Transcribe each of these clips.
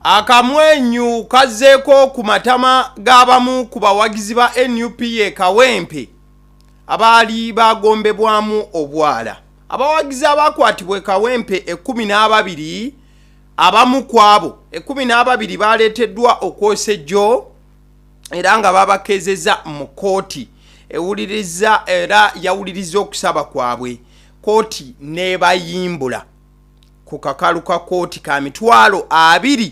Akamwenyu kazzeeko ku matama g'abamu ku bawagizi ba NUPA Kawempe abaali bagombebwamu obwala. Abawagizi abakwatibwa Kawempe 12 abamu ku abo 12 baleeteddwa okwosejjo era nga babakezeza mu kooti ewuliriza era yawuliriza okusaba kwabwe. Kooti nebayimbula ku kakalu ka kooti ka mitwalo 20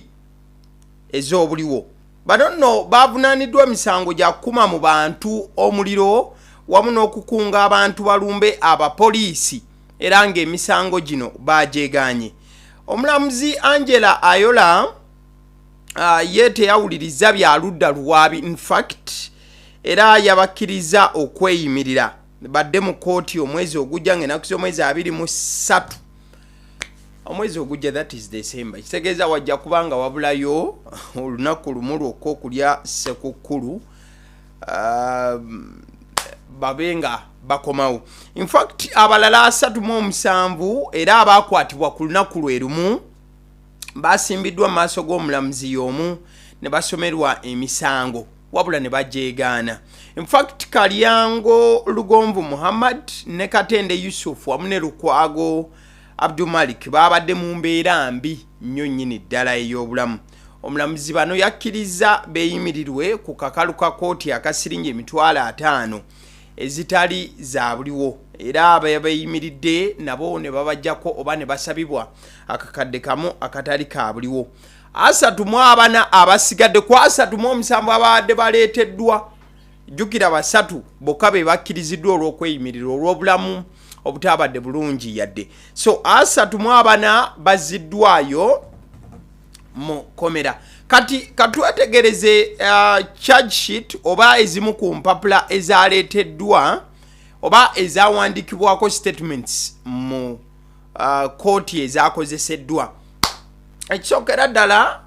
ez'obuliwo. Bano nno bavunaaniddwa emisango gya kukuma mu bantu omuliro wamu n'okukunga abantu balumbe abapoliisi era ng'emisango gino bajeeganye. Omulamuzi Angela Ayola ye teyawuliriza bya ludda luwaabi, in fact era yabakkiriza okweyimirira. Badde mu kooti omwezi ogujja ng'ennaku z'omwezi 23 omwezi ogujja, that is December. Kitegeeza wajja kubanga wabulayo olunaku lumu lwokka okulya Sekikubo babenga bakomawo. In fact abalala 37 era abakwatibwa ku lunaku lwe lumu basimbiddwa mu maaso g'omulamuzi y'omu ne basomerwa emisango wabula ne bajeegaana. In fact Kalyango Lugonvu Muhammad ne Katende Yusuf wamu ne Lukwago Abdul Malik babadde mu mbeera mbi nnyo nnyini ddala ey'obulamu. Omulamuzi bano yakkiriza beeyimirirwe ku kakalu ka kooti akasiringa emitwalo 5 ezitali za buliwo era abeeyimiridde nabo ne babajjako oba ne basabibwa akakadde kamu akatali ka buliwo. 34 abasigadde ku 37 abadde baleeteddwa. Jjukira 3 bokka be bakkiriziddwa olw'okweyimirira olw'obulamu obutabadde bulungi yadde. So 34 bazziddwayo mu komera. Kati katwetegereze charge sheet oba ezimu ku mpapula ezaleeteddwa oba ezawandiikibwako statements mu kooti ezakozeseddwa. Ekisookera ddala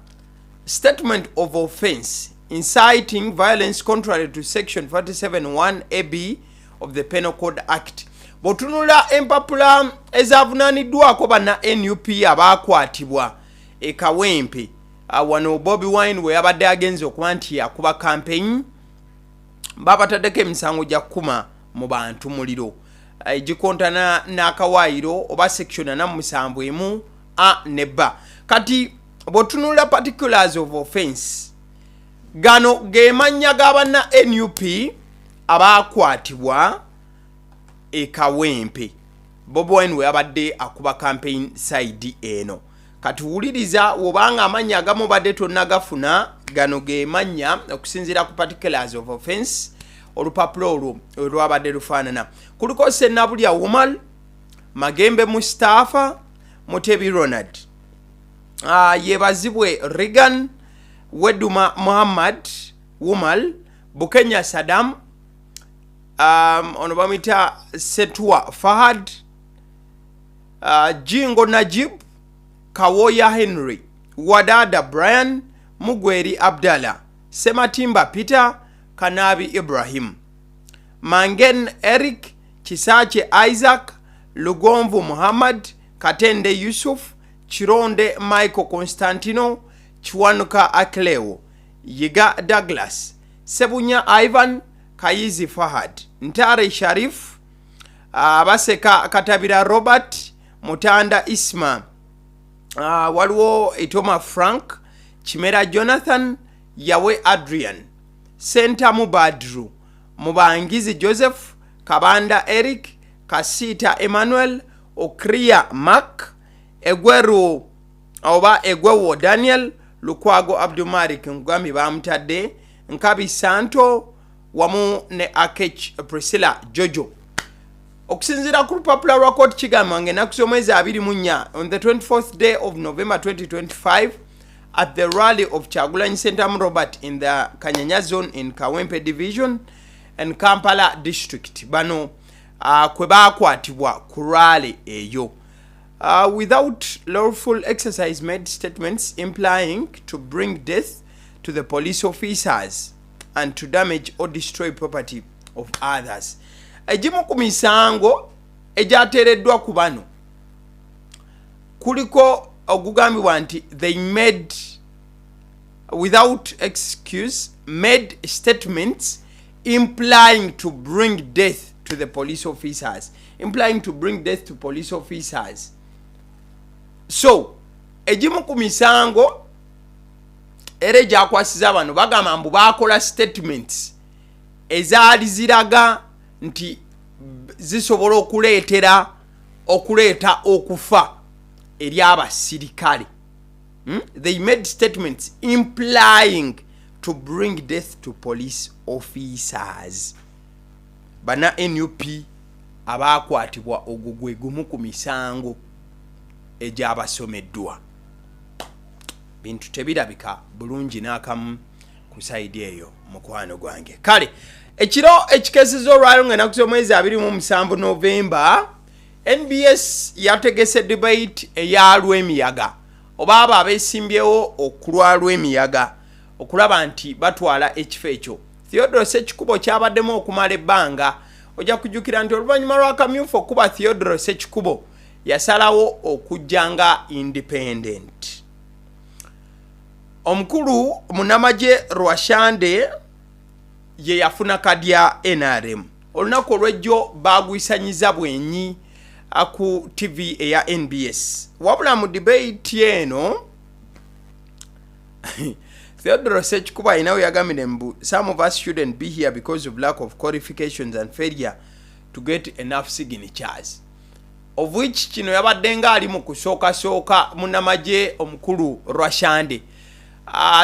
statement of offence inciting violence contrary to section 47(1) AB of the Penal Code Act. Botunula empapula ezavunaaniddwako banna NUPA abakwatibwa Kawempe wano Bobi Wine we yabadde agenze okuba nti akuba campaign Babataddeko emisango gya 10 mu bantu muliro egikontana n'akawaayiro oba section 47 A ne B. Kati botunula particulars of offence gano gemannya g'abanna NUPA abakwatibwa Kawempe. Bobi Wine we yabadde akuba campaign side eno. Kati wuliriza wobanga amanya agamu badde tonnagafuna gano gemannya okusinziira ku particulars of offence olupapula olwo olwabadde lufaanana. Kuliko Sennabulya Wumal, Magembe Mustafa, Mutebi Ronald, Yebazibwe Regan, Weduma Muhammad Wumal, Bukenya Saddam, ono bamita Setwa Fahad, Jingo Najib, Kawoya Henry, Wadada Brian, Mugweri Abdallah, Sematimba Peter, Kanabi Ibrahim, Mangen Eric, Chisache Isaac, Lugonvu Muhammad, Katende Yusuf, Chironde Michael Constantino, Chwanuka Akleo, Yiga Douglas, Sebunya Ivan, Kayizi Fahad, Ntare Sharif, Baseka Katabira Robert, Mutanda Isma, waliwo Etoma Frank, Chimera Jonathan, Yawe Adrian, Senta Mubadru, Mubangizi Joseph, Kabanda Eric, Kasita Emmanuel, Okria Mark, Egweru oba Egwewo Daniel, Lukwago Abdumalik Ngwami Bamutadde, Nkabi Santo wamu ne Akech Priscilla Jojo. Okusinziira ku lupapula lwa kooti kigamba ng'ennaku z'omwezi 24 on the 24th day of November 2025 at the rally of Chagulanyi Sentamu Robert in the Kanyanya zone in Kawempe division and Kampala district. Bano kwe bakwatibwa ku rally eyo. Without lawful exercise made statements implying to bring death to the police officers and to damage or destroy property of others. Ejimu ku misango ejateereddwa ku bano kuliko ogugambibwa nti they made without excuse, made statements implying to bring death to the police officers. Implying to bring death to police officers. So, ejimu ku misango era egyakwasiza bano bagamba mbu bakola statements ezaali ziraga nti zisobola okuleeta okufa eri abasirikale. They made statements implying to bring death to police officers. Bana NUP abakwatibwa ogwo gwe gumu ku misango egyabasomeddwa. Bintu tebirabika bulungi n'akamu ku side eyo mukwano gwange. Kale ekiro ekikesezo olwaliro ng'ennaku z'omwezi 27 Novemba, NBS yategese debate eya Lwemiyaga oba abo abeesimbyewo okulwa Lwemiyaga okulaba nti batwala ekifo ekyo. Theodore Sekikubo kyabaddemu okumala ebbanga. Ojja kujjukira nti oluvannyuma lw'akamyufu okuba Theodore Sekikubo yasalawo okujjanga independent. Omukulu munnamagye Rwashande ye yafuna kadya NRM. Olunaku olw'ejjo baagwisanyiza bwenyi ku TV eya NBS. Wabula mu debate eno Theodore Sekikubo ayinawo yagambye mbu some of us shouldn't be here because of lack of qualifications and failure to get enough signatures. Of which kino yabadde nga ali mu kusooka munnamagye omukulu Rwashande.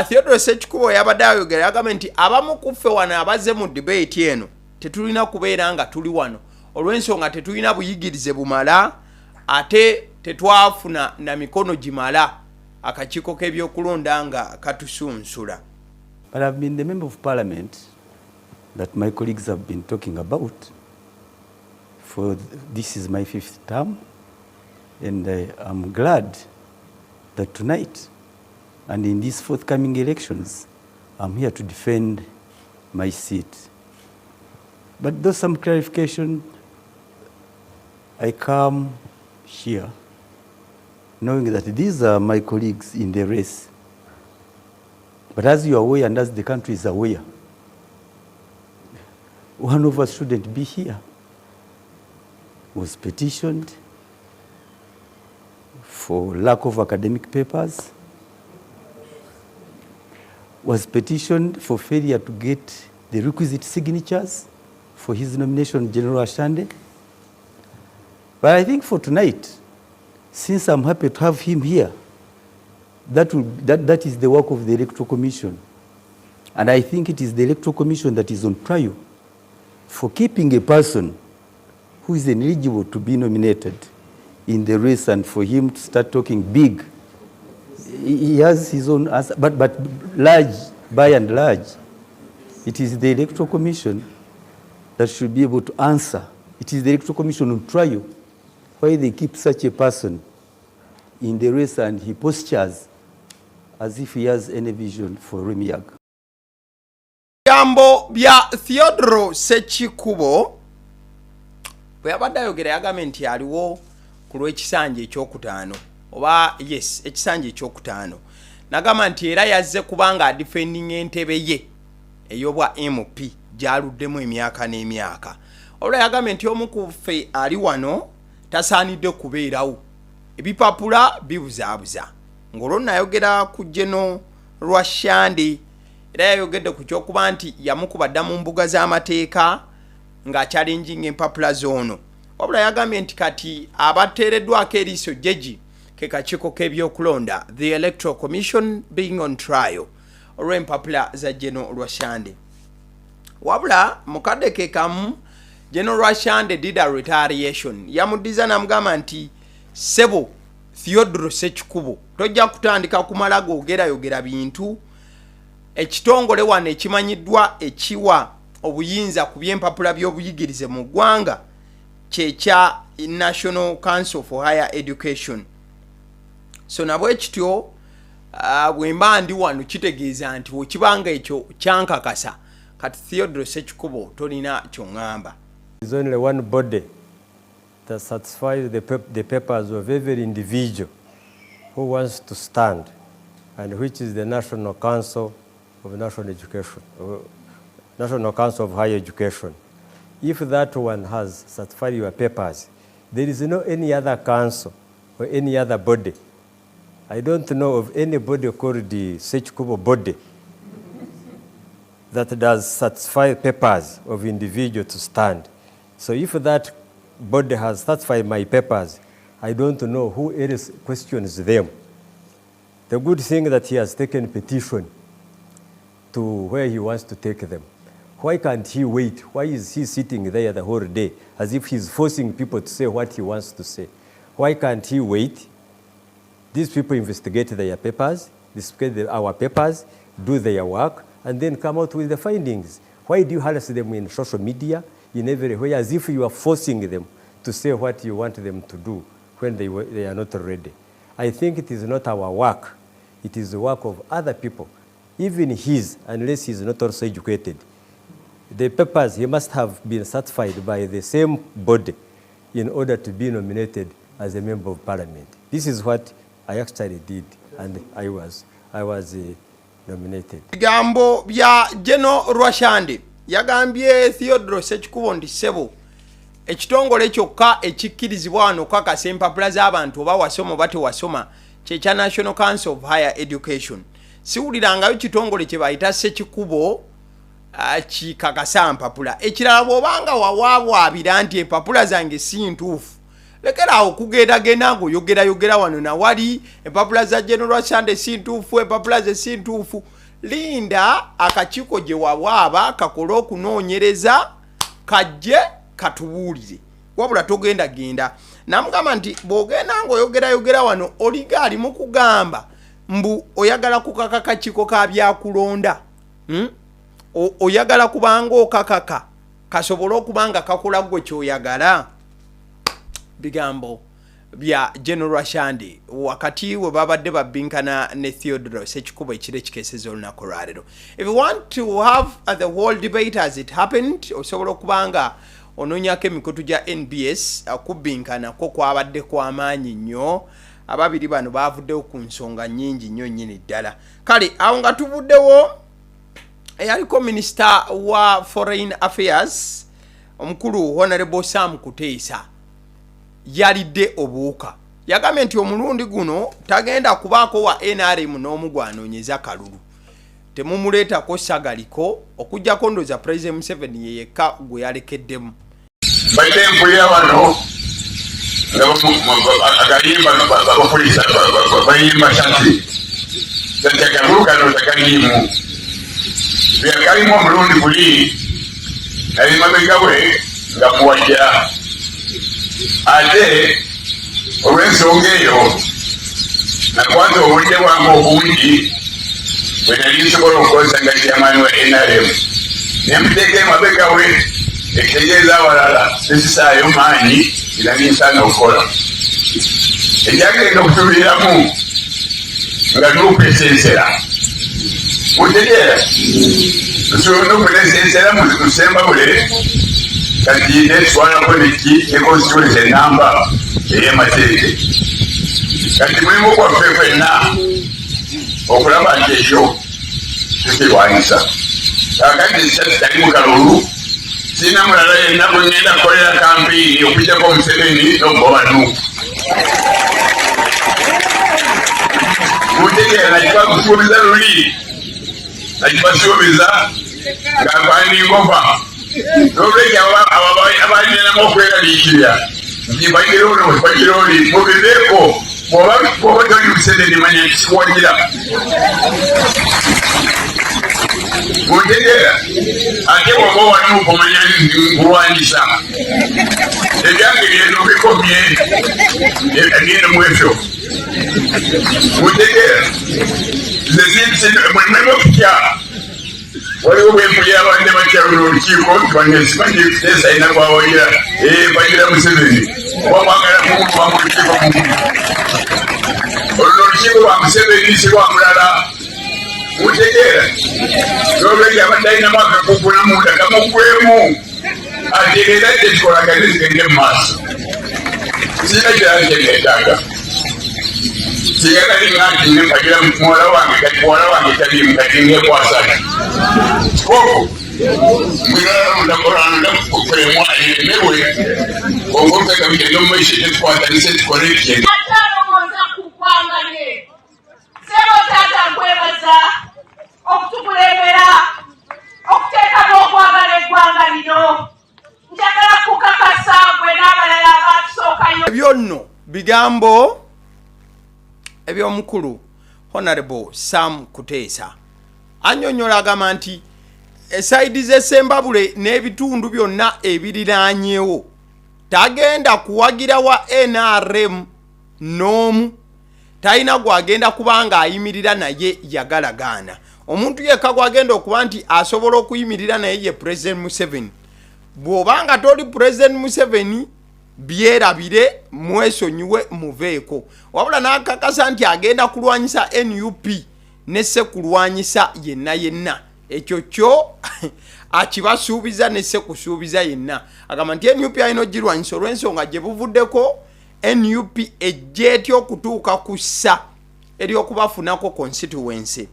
Theodore Sekikubo yabadde ayogera yagambye nti abamu kuffe wano abazze mu debate eno tetulina kubeera nga tuli wano olw'ensonga tetulina buyigirize bumala ate tetwafuna na mikono gimala akakiiko k'ebyokulonda nga katusunsula. But I've been the member of parliament that my colleagues have been talking about for this is my 5th term, and I'm glad that tonight and in these forthcoming elections I'm here to defend my seat. But there's some clarification. I come here knowing that these are my colleagues in the race. But as you are aware and as the country is aware, one of us shouldn't be here. Was petitioned for lack of academic papers, was petitioned for failure to get the requisite signatures for his nomination, General Rwashande. But I think for tonight, since I'm happy to have him here, that is the work of the Electoral Commission. And I think it is the Electoral Commission that is on trial for keeping a person who is ineligible to be nominated in the race and for him to start talking big. He has his own answer, but large, by and large, it is the Electoral Commission that should be able to answer. It is the Electoral Commission on trial why they keep such a person in the race and he postures as if he has any vision for Lwemiyaga. Jambo bya Theodore Sekikubo bwe yabadde ayogera yagambye nti aliwo ku lw'ekisanja ekyokutaano oba yes ekisanja ekyokutaano nagamba nti era yazze kubanga adifending entebe ye ey'obwa MP gy'aluddemu emyaka n'emyaka. Olwo yagambye nti omu ku ffe ali wano tasaanidde kubeerawo, ebipapula bibuzaabuza. Ng'olwo nayogera ku General Rwashande era yayogedde ku kyokuba nti yamukuba dda mu mbuga z'amateeka nga challenging empapula z'ono. Wabula yagambye nti kati abateereddwako eriiso jeji ke kakiiko k'ebyokulonda, the Electoral Commission being on trial olw'empapula za General Rwashande. Wabula mukadde ke kamu General Rwashande did a retaliation. Yamuddiza n'amugamba nti sebo Theodore Sekikubo tojja kutandika kumala googerayogera bintu. Ekitongole wano ekimanyiddwa ekiwa obuyinza ku by'empapula by'obuyigirize mu ggwanga kyekya National Council for Higher Education. So nabwe kityo bwemba ndi wano kitegeeza nti wekibanga ekyo kyankakasa kati Theodore Sekikubo tolina kyongamba. There is only one body that satisfies the papers of every individual who wants to stand and which is the National Council of National Education, National Council of Higher Education. If that one has certified your papers, there is no any other council or any other body. I don't know of any body called the Sekikubo body that does certify papers of individual to stand. So if that body has certified my papers, I don't know who else questions them. The good thing that he has taken petition to where he wants to take them. Why can't he wait? Why is he sitting there the whole day as if he's forcing people to say what he wants to say? Why can't he wait? These people investigate their papers, investigate our papers, do their work, and then come out with the findings. Why do you harass them in social media, in everywhere, as if you are forcing them to say what you want them to do when they are not ready? I think it is not our work. It is the work of other people, even his, unless he is not also educated. The papers, he must have been certified by the same body in order to be nominated as a member of parliament. This is what I actually did, and I was nominated. Gambo bya General Rwashande yagambye Theodore Sekikubo ndi sebo ekitongole kyokka ekikkirizibwa wano kakasa empapula z'abantu oba wasoma oba tewasoma kye National Council of Higher Education. Siwulirangayo kitongole kye bayita Sekikubo kikakasa mpapula. Ekirala bw'obanga wawaabwabira nti empapula zange si ntuufu, lekera okugenda ng'oyogera wano na wali empapula za General Rwashande si ntuufu, empapula ze si ntuufu. Linda akakiiko gye wawaaba kakole okunoonyereza kajje katubuulire, wabula togenda. Namugamba nti bw'ogenda ng'oyogera wano oliga ali mu kugamba mbu oyagala kukaka kakiiko ka byakulonda. Oyagala kubanga okakaka kasobole okubanga kakola gwe kyoyagala. Bigambo bya General Rwashande wakati we babadde babbinkana ne Theodore Sekikubo ekiro ekikeeseza olunaku lwaleero. If you want to have the whole debate as it happened, osobola okubanga onoonyako emikutu gya NBS kubbinkana kwabadde kw'amaanyi nnyo. Ababiri bano baavuddewo ku nsonga nnyingi nnyo nnyini ddala. Kale awo nga tuvuddewo eyaliko Minister wa Foreign Affairs omukulu Honorable Sam Kuteesa yalidde obuuka. Yagambye nti omulundi guno tagenda kubaako wa NRM n'omugwanoonyeza kalulu. Temumuleetako sagaliko okujjako ndoza President Museveni ye yekka gwe yalekeddemu. Badde mpulira wano agayimba bapoliisi bayimba shanti takagulukano takaliimu byakalimu omulundi guli nali mabega we nga muwajja ate olw'ensonga eyo nakwata obudde bwange obungi bwe nali nsobola okukozesa nga chairman wa NRM nemuteeka emabega we ekitegeeza awalala sisaayo maanyi nali nsaana okukola ekyagenda okutubiiramu nga tukwesensera mutegeera tusobole okunesensera musembabule kati netwalako neki constituency enamba ey'emateeke kati mulimu gwaffe ffenna okulaba nti ekyo tukirwanyisa. Kakati kitali mu kalulu sina mulala yenna bwe ngenda kukolera kampiini okujjako Museveni n'ogoba Nuupu. Mutegeera nakiba kusuubiza luli, nakibasuubiza ng'akwaningova n'olwekyo abalinamu okweraliikirira nti bagira ono bagira oli mubibeeko bw'oba toli Museveni manya kisiwagira. Mutegeera ate bw'oba Wanuupu omanya nkulwanyisa ebyange byeno bikomye egenda mu ebyo. Mutegeera mwemwe okutya waliwo bwempulira abadde bakyalula olukiiko nti banesimanyi Kuteesa alina gwawagira bagira Museveni oba mwagala mumutuba mu lukiiko mumu. Olwo olukiiko lwa Museveni si lwa mulala. Mutegeera n'olwekyo abadde alinamu akakuukuna munda kamuggwemu ategeera nti ekikolagane zigende mu maaso. Sirina kirala kye neetaaga. Siyakali ngati nimpagira mwana wange kati mwana wange tali mkatinge kwa sana. Koko. Mwira mdakorana ndakukole mwana newe. Kongoka kabisa ndio mwisho tukwata ni set correction. Atano mwanza kupangane. Sebo tata kwebaza. Okutukulembera. Okuteka bokwagala eggwanga lino. Njagala kukakasa gwe n'abalala abatusookayo. Byonno bigambo eby'omukulu Honorable Sam Kuteesa annyonnyola agamba nti esaidi z'Essembabule n'ebitundu byonna ebiriraanyewo tagenda kuwagira wa NRM n'omu, talina gwagenda kubanga ayimirira naye yagalagaana. Omuntu yekka gwagenda okuba nti asobola okuyimirira naye ye President Museveni. Bw'obanga toli President Museveni byerabire mwesonyiwe muveeko. Wabula n'akakasa nti agenda kulwanyisa NUP ne Sekulwanyisa yenna. Ekyo kyo akibasuubiza ne Sekusuubiza yenna. Agamba nti NUP alina ogirwanyisa olw'ensonga gye buvuddeko NUP ejja etya okutuuka ku ssa ery'okubafunako constituency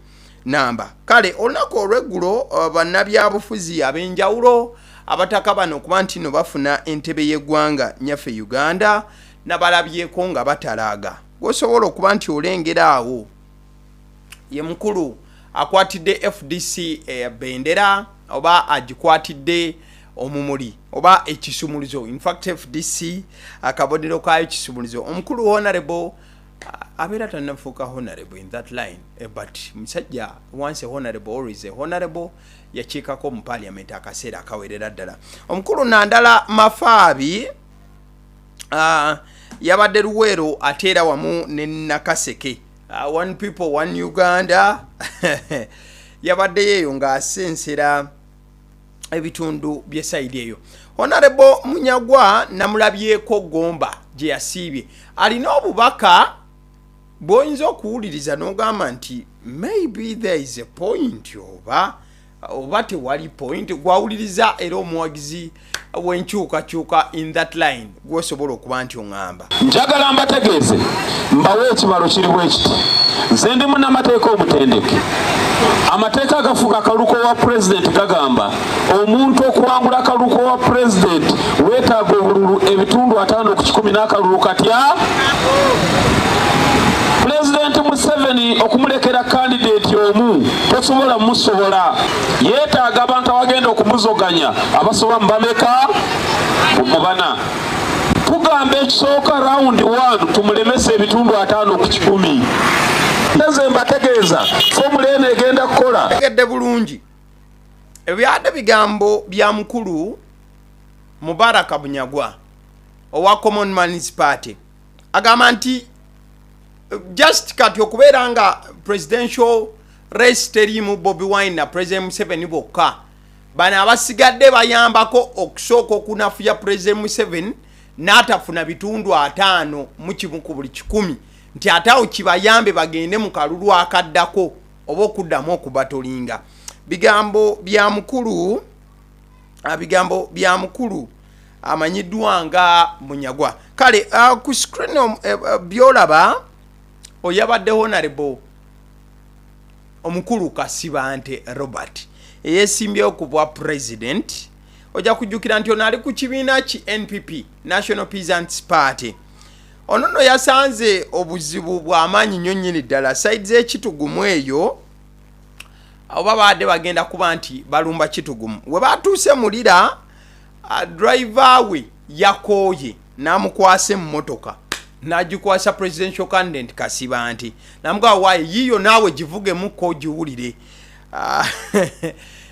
namba. Kale olunaku olw'eggulo bannabyabufuzi ab'enjawulo abataka bano okuba nti no bafuna entebe y'eggwanga nyaffe Uganda nabalabyeko nga batalaaga. Gwosobola okuba nti olengera awo ye mukulu akwatidde FDC bendera oba agikwatidde omumuli oba ekisumulizo. In fact FDC akabonero kayo kisumulizo. Omukulu Honorable abera tanafuka honorable in that line, but musajja once a honorable always a honorable yakiikako mu parliament akaseera akawerera ddala. Omukulu Nandala Mafaabi yabadde Luweero ateera wamu ne Nakaseke. One people one Uganda yabadde yeeyo ng'asensera ebitundu by'esayidi eyo. Honorable Munyagwa namulabyeko Gomba gye yasiibye alina obubaka bw'oyinza okuwuliriza n'ogamba nti maybe there is a point oba tewali point. Gwawuliriza era omuwagizi w'enkyukakyuka in that line gwosobola okuba nti oŋŋamba. Njagala mbategeeze mbawe ekibalo kiri bwe kiti. Nze ndi munnamateeka omutendeke. Amateeka agafuga akaluko wa president gagamba omuntu okuwangula akaluko wa president weetaaga obululu ebitundu 5 ku 10 n'akalulu katya. President Museveni okumulekera candidate omu tosobola musobola. Yeetaaga abantu abagenda okumuzoganya abasoba mbameka mubana. Tugamba ekisooka round 1 tumulemese ebitundu 5 ku 10. Nze mbategeeza formula eno egenda kukola. Tegedde bulungi. Ebyadde bigambo bya mukulu Mubaraka Bunyagwa owa Common Man's Party. Agamba nti just kati okubeera nga presidential race terimu Bobi Wine na President Museveni bokka, bano abasigadde bayambako okusooka okunafuya President Museveni n'atafuna bitundu 5 mu kimu ku buli 10, nti ataawo kibayambe bagende mu kalulu akaddako oba okuddamu okubatolinga. Bigambo bya mukulu amanyiddwa nga Munyagwa. Kale ku screen byolaba oyabadde Honorable omukulu Kasibante Robert eyesimbyewo ku bwa president. Ojja kujjukira nti ono ali ku kibiina ki NPP, National Peasants Party. Ono nno yasanze obuzibu bw'amaanyi nnyo nnyini ddala sayidi z'ekitugumu eyo oba baadde bagenda kuba nti balumba kitugumu. We batuuse mulira driver we yakooye n'amukwasa emmotoka n'agikwasa presidential candidate Kasibante namugaa waaye yiyo naawe givugemu giwulire.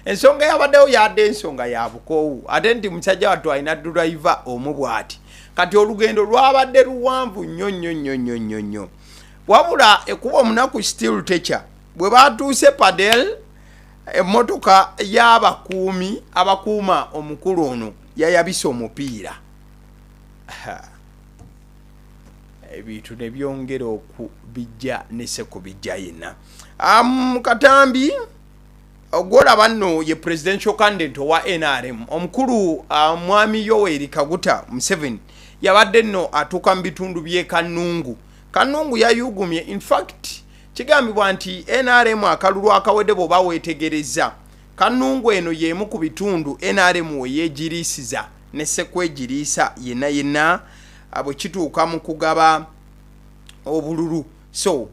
Ensonga yabaddewo yadde ensonga ya bukoowu ate nti musajja wattu alina driver omu bw'ati. Kati olugendo lwabadde luwanvu nnyo. Wabula ekuba omunaku still teacher bwe batuuse padel emmotoka y'abakuumi abakuuma omukulu ono yayabisa omupiira. Ebintu ne byongera okubijja ne sekubijja yenna. Katambi ogolaba nno ye presidential candidate owa NRM omukulu mwami Yoweri Kaguta Museveni yabadde nno atuuka mu bitundu by'e Kanungu Kanungu yayugumye. In fact kigambibwa nti NRM akalulu akawedde bw'oba weetegereza Kanungu eno y'emu ku bitundu NRM we yeegiriisiza ne ssekwegiriisa yenna bwe kituuka mu kugaba obululu. So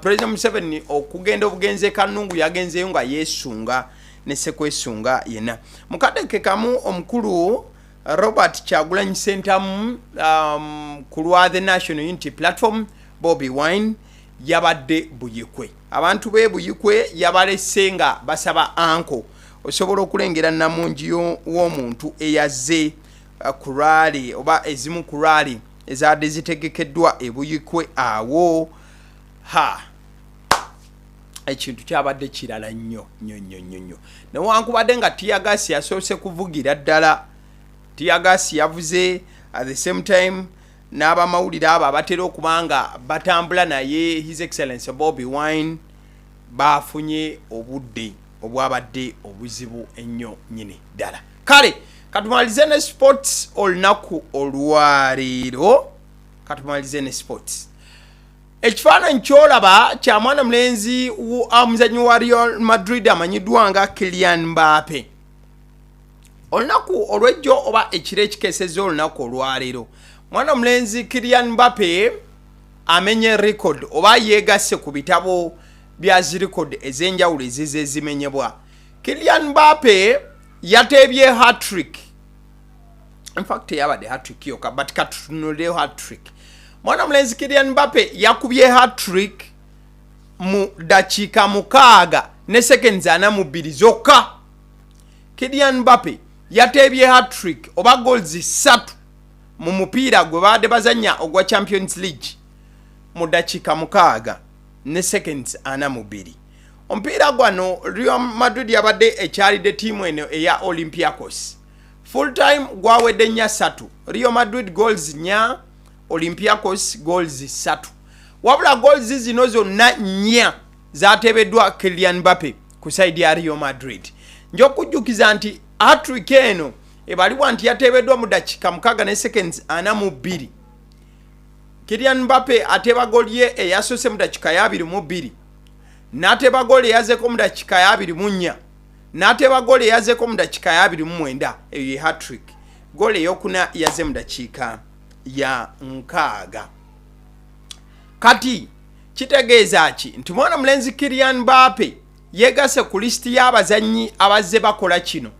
President Museveni okugenda obugenze Kanungu yagenzeyo nga yeesunga ne ssekwesunga yenna. Mukadeke kamu omukulu Robert Kyagulanyi Ssentamu ku lwa the National Unity Platform Bobi Wine yabadde Buyikwe. Abantu be Buyikwe yabalese nga basaba anko osobola okulengera namungi w'omuntu eyazze ku rally oba ezimu ku rally ezadde zitegekeddwa e Buyikwe awo. Ekintu kyabadde kirala nnyo newankubadde nga tiyagasi yasoose kuvugira ddala. Tiyagasi yavuze at the same time n'abamawulire abo abatera okubanga batambula naye His Excellency Bobi Wine bafunye obudde obwabadde obuzibu ennyo nyini ddala. Kale katumalize ne sports olunaku olwaleero. Sports ekifaananyi kyolaba kya mwana mulenzi omuzannyi wa Real Madrid amanyiddwa nga Kylian Mbappe. Olunaku olw'ejjo oba ekiro ekikesezza olunaku olwaleero mwana mulenzi Kylian Mbappe amenye record oba yeegasse ku bitabo bya record ez'enjawulo ezimenyebwa. Kylian Mbappe yateebye hat-trick. In fact yabadde hat-trick yokka but katutunuulire hat-trick. Mwana mulenzi Kylian Mbappe yakubye hat-trick mu dakiika 6 ne seconds 42 zokka. Kylian Mbappe yateebye hat-trick oba goals 3 mu mupiira gwe baadde bazanya ogwa Champions League mu dakiika 6 ne seconds 42. Omupiira gwano Real Madrid yabadde ekyalidde tiimu eno eya Olympiacos. Full time gwawedde 3. Real Madrid goals 4, Olympiacos goals 3. Wabula goals zino zonna 4 zateebeddwa Kylian Mbappe ku side ya Real Madrid. Njokujjukiza nti hat-trick eno ebalibwa nti yateebeddwa mu dakiika 6 ne seconds 42. Kylian Mbappe ateeba goal ye eyasoose mu dakiika ya 22. N'ateeba goal eyazeeko mu dakiika ya 24. N'ateeba goal eyazeeko mu dakiika ya 29. Eyo ye hat-trick. Goal eyokuna yaze mu dakiika ya 6. Kati kitegeeza ki nti mwana mulenzi Kylian Mbappe yeegase ku listi y'abazannyi abazze bakola kino.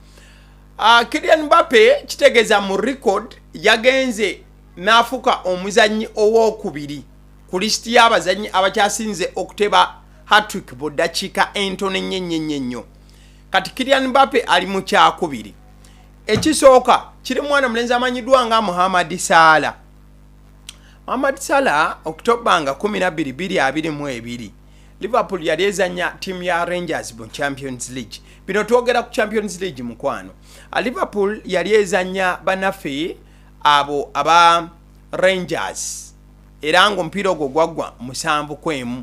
Kylian Mbappe kitegeeza mu record yagenze n'afuka omuzannyi ow'okubiri ku listi y'abazannyi abakyasinze okuteba hat-trick mu ddakiika entono ennyo. Kati Kylian Mbappe ali mu kyakubiri. Ekisooka kiri mwana mulenzi amanyiddwa nga Mohamed Salah. Mohamed Salah October nga 12, Liverpool yali ezanya timu ya Rangers mu Champions League. Bino twogera ku Champions League mukwano. Liverpool yali ezanya banafe abo aba Rangers. Era ngo mpira ogwo gwaggwa 7-1.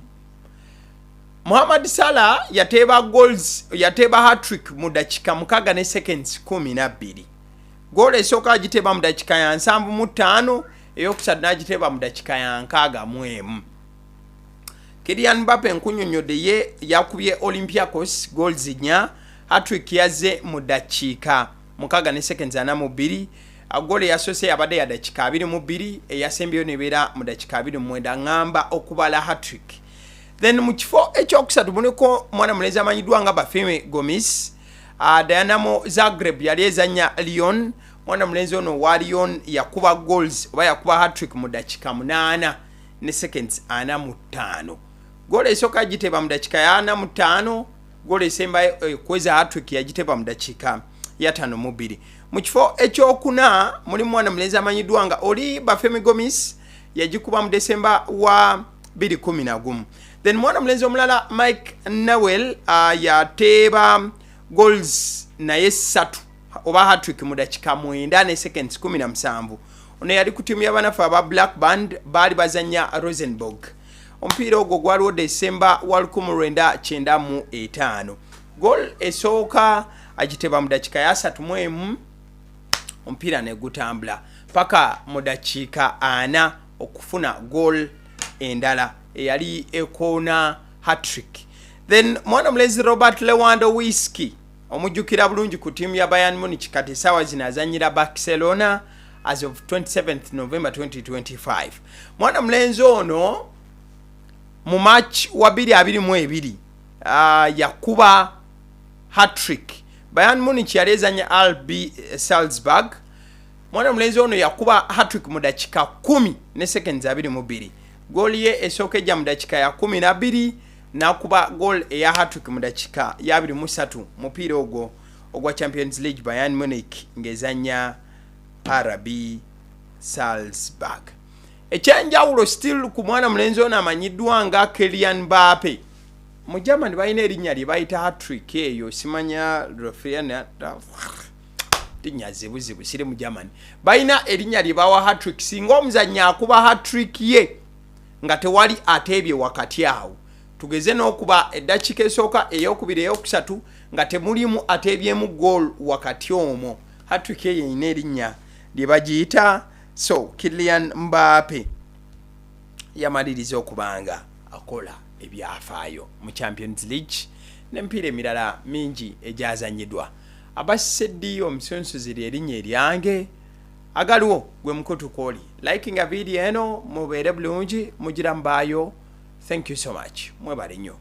Mohamed Salah yateeba hat-trick mu dakiika 6 ne seconds 12. Goal esooka agiteeba mu dakiika ya 75, eyokusatu n'agiteeba mu dakiika ya 61. Kylian Mbappe nkunyonnyodde ye yakubye Olympiacos goals 4, hat-trick yazze mu dakiika 6 ne seconds 42. Goal yasoose yabadde ya dakiika 22, eyasembyeyo nebeera mu dakiika 29 ngamba okubala hat-trick. Then mu kifo ekyokusatu muliko mwana mulenzi amanyiddwa nga Bafemi Gomis. Dynamo Zagreb yali ezanya Lyon. Mwana mulenzi ono wa Lyon yakuba goals oba yakuba hat-trick mu dakiika 8 ne seconds 45. Goal esooka agiteeba mu dakiika ya 45. Goal esembayo kweza hat-trick yagiteeba mu dakiika ya 52. Mu kifo ekyokuna mulimu mwana mulenzi amanyiddwa nga oli Bafemi Gomis yagikuba mu December wa 2011. Then mwana mulenzi omulala Mike Newell yateeba goals naye 3 oba hat-trick mu dakiika 9 ne seconds 17. Ono yali ku timu y'abanafu aba Blackburn baali bazanya Rosenborg. Omupiira ogwo gwaliwo December wa 1995. Goal esooka agiteeba mu dakiika ya 31. Omupiira ne gutambula paka mu dakiika 4 okufuna goal endala eyali ekona hat-trick. Then mwana mulezi Robert Lewandowski omujjukira bulungi ku tiimu ya Bayern Munich kati sawa zino azanyira Barcelona as of 27th November 2025. Mwana mulenzi ono mu match wa 2022 yakuba hat-trick. Bayern Munich yali ezanya RB Salzburg. Mwana mulenzi ono yakuba hat-trick mu dakika 10 ne seconds 22. Goal ye esooka ejja mu dakika ya 12 nakuba goal eya hat-trick mu dakika ya 23 mupiira ogwa Champions League Bayern Munich ngezanya RB Salzburg. Ekyanjawulo still ku mwana mulenzi ono amanyiddwa nga Kylian Mbappe. Mu Germany balina erinnya lye bayita hat-trick eyo simanya Rafael tinyazibuzibu siri mu Germany. Balina erinnya lye bawa hat-trick singa omuzannyi akuba hat-trick ye nga tewali ateebye wakati awo. Tugeze n'okuba eddakiika esooka ey'okubiri ey'okusatu nga temulimu ateebyemu goal wakati omwo. Hat-trick ye yeyina erinnya lye bagiyita. So Kylian Mbappe yamaliriza okubanga akola ebyafaayo mu Champions League n'emipiira emirala mingi egyazannyidwa. Abaseddiyo omusonsozi erinnya eryange agaliwo gwe mukutu kwoli. Likinga video eno mubeere bulungi mugira mbaayo. Thank you so much. Mwebale nnyo.